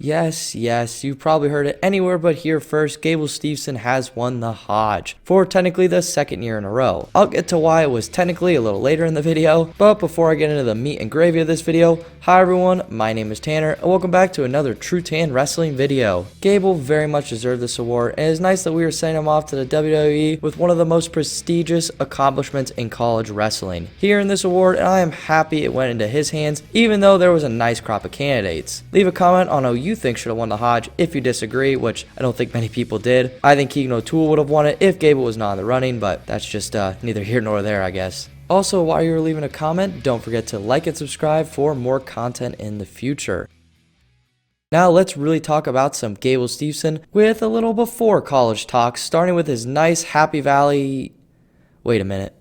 Yes, you've probably heard it anywhere but here first. Gable Steveson has won the Hodge for technically the second year in a row. I'll get to why it was technically a little later in the video, but before I get into the meat and gravy of this video, hi everyone, my name is Tanner, and welcome back to another TrueTan wrestling video. Gable very much deserved this award, and it's nice that we are sending him off to the WWE with one of the most prestigious accomplishments in college wrestling. Here in this award, and I am happy it went into his hands, even though there was a nice crop of candidates. Leave a comment on how you think should have won the Hodge if you disagree, which I don't think many people did. I think Keegan O'Toole would have won it if Gable was not in the running, but that's just neither here nor there, I guess. Also, while you're leaving a comment, don't forget to like and subscribe for more content in the future. Now let's really talk about some Gable Steveson with a little before college talk, starting with his nice Happy Valley... Wait a minute.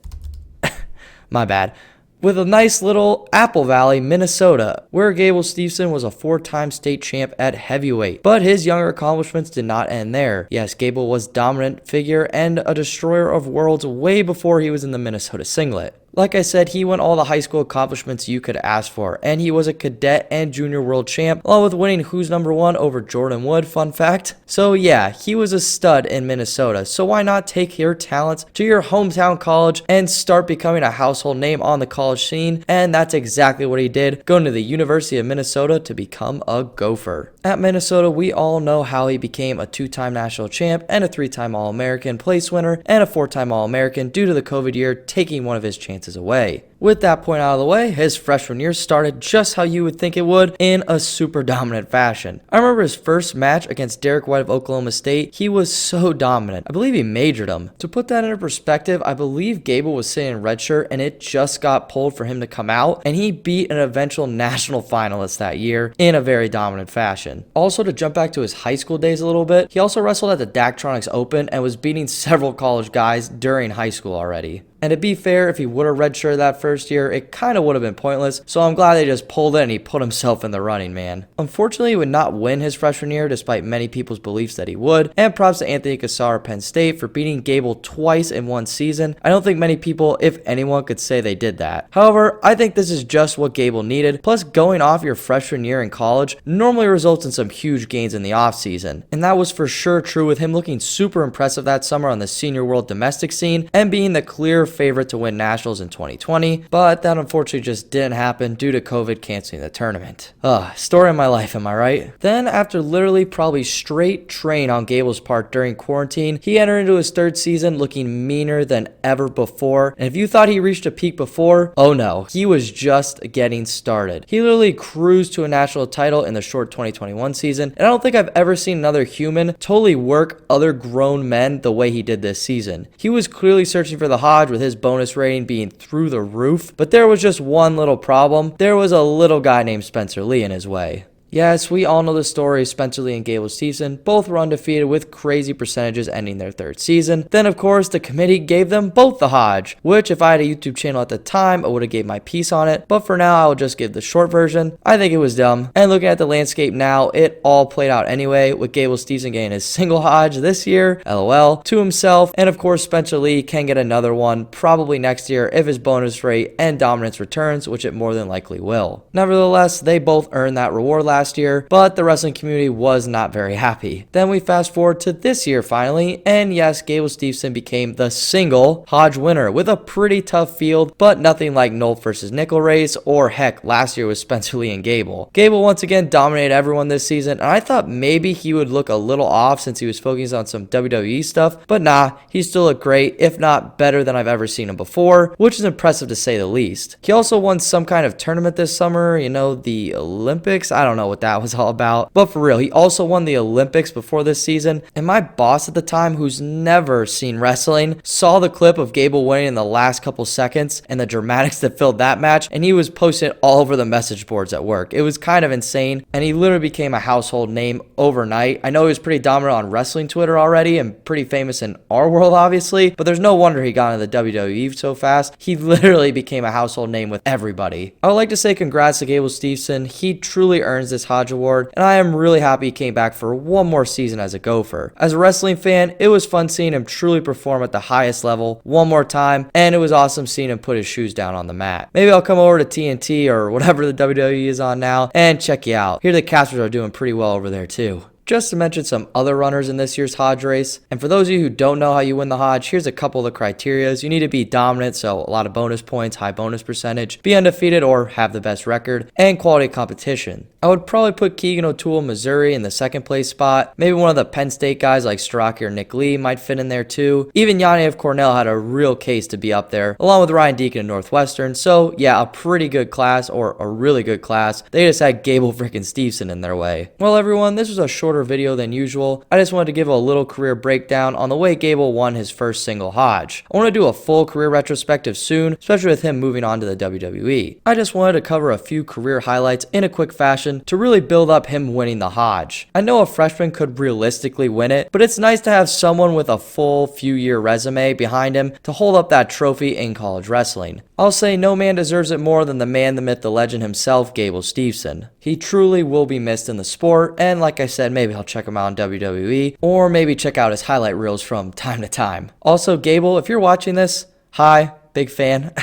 My bad. With a nice little Apple Valley, Minnesota, where Gable Steveson was a 4-time state champ at heavyweight. But his younger accomplishments did not end there. Yes, Gable was a dominant figure and a destroyer of worlds way before he was in the Minnesota singlet. Like I said, he won all the high school accomplishments you could ask for, and he was a cadet and junior world champ, along with winning Who's Number 1 over Jordan Wood, fun fact. So yeah, he was a stud in Minnesota, so why not take your talents to your hometown college and start becoming a household name on the college scene? And that's exactly what he did, going to the University of Minnesota to become a Gopher. At Minnesota, we all know how he became a 2-time national champ and a 3-time All-American place winner and a 4-time All-American due to the COVID year taking one of his chances away. With that point out of the way, his freshman year started just how you would think it would, in a super dominant fashion. I remember his first match against Derek White of Oklahoma State. He was so dominant. I believe he majored him. To put that into perspective, I believe Gable was sitting in red shirt and it just got pulled for him to come out, and he beat an eventual national finalist that year in a very dominant fashion. Also, to jump back to his high school days a little bit, he also wrestled at the Daktronics Open and was beating several college guys during high school already. And to be fair, if he would have redshirted that first year, it kind of would have been pointless, so I'm glad they just pulled it and he put himself in the running, man. Unfortunately, he would not win his freshman year despite many people's beliefs that he would, and props to Anthony Cassar of Penn State for beating Gable twice in one season. I don't think many people, if anyone, could say they did that. However, I think this is just what Gable needed, plus going off your freshman year in college normally results in some huge gains in the offseason, and that was for sure true with him looking super impressive that summer on the senior world domestic scene and being the clear favorite to win nationals in 2020, but that unfortunately just didn't happen due to COVID canceling the tournament. Story of my life, am I right? Then, after literally probably straight train on Gable's part during quarantine, he entered into his third season looking meaner than ever before, and if you thought he reached a peak before, oh no, he was just getting started. He literally cruised to a national title in the short 2021 season, and I don't think I've ever seen another human totally work other grown men the way he did this season. He was clearly searching for the Hodge with his bonus rating being through the roof, but there was just one little problem. There was a little guy named Spencer Lee in his way. Yes, we all know the story of Spencer Lee and Gable Steveson. Both were undefeated with crazy percentages ending their third season. Then, of course, the committee gave them both the Hodge, which if I had a YouTube channel at the time, I would have gave my piece on it. But for now, I will just give the short version. I think it was dumb. And looking at the landscape now, it all played out anyway, with Gable Steveson getting his single Hodge this year, LOL, to himself. And of course, Spencer Lee can get another one probably next year if his bonus rate and dominance returns, which it more than likely will. Nevertheless, they both earned that reward last year, but the wrestling community was not very happy. Then we fast forward to this year finally, and yes, Gable Steveson became the single Hodge winner with a pretty tough field, but nothing like Nolt versus Nickel race, or heck, last year was Spencer Lee and Gable. Gable once again dominated everyone this season, and I thought maybe he would look a little off since he was focusing on some WWE stuff, but nah, he still looked great, if not better than I've ever seen him before, which is impressive to say the least. He also won some kind of tournament this summer, you know, the Olympics. I don't know what that was all about, but for real, he also won the Olympics before this season, and my boss at the time, who's never seen wrestling, saw the clip of Gable winning in the last couple seconds and the dramatics that filled that match, and he was posting it all over the message boards at work. It was kind of insane, and he literally became a household name overnight. I know he was pretty dominant on wrestling Twitter already and pretty famous in our world, obviously, but there's no wonder he got into the WWE so fast. He literally became a household name with everybody. I would like to say congrats to Gable Steveson. He truly earns this Hodge Award, and I am really happy he came back for one more season as a Gopher. As a wrestling fan, it was fun seeing him truly perform at the highest level one more time, and it was awesome seeing him put his shoes down on the mat. Maybe I'll come over to TNT or whatever the WWE is on now and check you out. Here the Casters are doing pretty well over there too. Just to mention some other runners in this year's Hodge race, and for those of you who don't know how you win the Hodge, here's a couple of the criterias. You need to be dominant, so a lot of bonus points, high bonus percentage, be undefeated or have the best record, and quality competition. I would probably put Keegan O'Toole, Missouri in the second place spot. Maybe one of the Penn State guys like Strachey or Nick Lee might fit in there too. Even Yanni of Cornell had a real case to be up there, along with Ryan Deacon of Northwestern. So yeah, a pretty good class, or a really good class. They just had Gable freaking Steveson in their way. Well everyone, this was a shorter video than usual. I just wanted to give a little career breakdown on the way Gable won his first single Hodge. I want to do a full career retrospective soon, especially with him moving on to the WWE. I just wanted to cover a few career highlights in a quick fashion to really build up him winning the Hodge. I know a freshman could realistically win it, but it's nice to have someone with a full few-year resume behind him to hold up that trophy in college wrestling. I'll say no man deserves it more than the man, the myth, the legend himself, Gable Steveson. He truly will be missed in the sport, and like I said, maybe I'll check him out on WWE, or maybe check out his highlight reels from time to time. Also, Gable, if you're watching this, hi, big fan.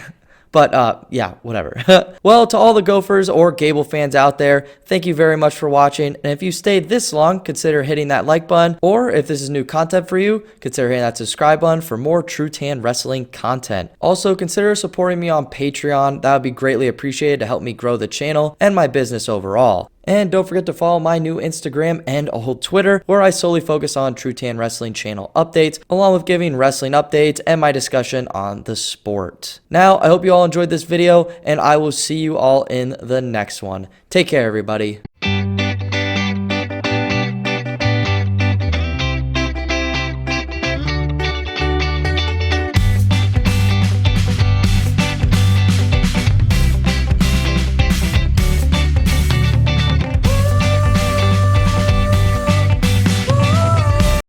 But, yeah, whatever. Well, to all the Gophers or Gable fans out there, thank you very much for watching. And if you stayed this long, consider hitting that like button. Or if this is new content for you, consider hitting that subscribe button for more TrueTan wrestling content. Also, consider supporting me on Patreon. That would be greatly appreciated to help me grow the channel and my business overall. And don't forget to follow my new Instagram and old Twitter, where I solely focus on TrueTan Wrestling channel updates, along with giving wrestling updates and my discussion on the sport. Now, I hope you all enjoyed this video, and I will see you all in the next one. Take care, everybody.